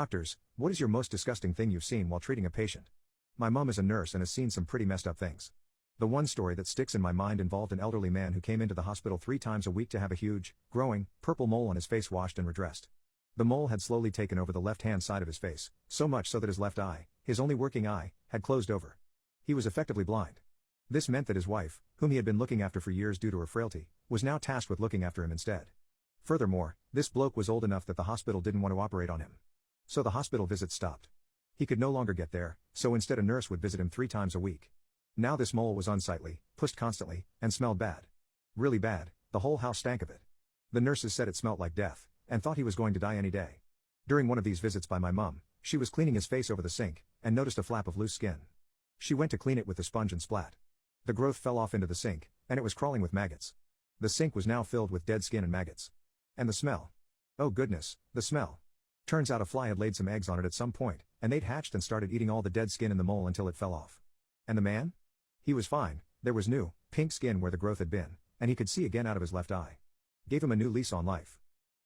Doctors, what is your most disgusting thing you've seen while treating a patient? My mom is a nurse and has seen some pretty messed up things. The one story that sticks in my mind involved an elderly man who came into the hospital 3 times a week to have a huge, growing, purple mole on his face washed and redressed. The mole had slowly taken over the left-hand side of his face, so much so that his left eye, his only working eye, had closed over. He was effectively blind. This meant that his wife, whom he had been looking after for years due to her frailty, was now tasked with looking after him instead. Furthermore, this bloke was old enough that the hospital didn't want to operate on him. So the hospital visits stopped. He could no longer get there, so instead a nurse would visit him 3 times a week. Now this mole was unsightly, pushed constantly, and smelled bad. Really bad, the whole house stank of it. The nurses said it smelt like death, and thought he was going to die any day. During one of these visits by my mum, she was cleaning his face over the sink, and noticed a flap of loose skin. She went to clean it with the sponge and splat. The growth fell off into the sink, and it was crawling with maggots. The sink was now filled with dead skin and maggots. And the smell. Oh goodness, the smell. Turns out a fly had laid some eggs on it at some point, and they'd hatched and started eating all the dead skin in the mole until it fell off. And the man? He was fine, there was new, pink skin where the growth had been, and he could see again out of his left eye. Gave him a new lease on life.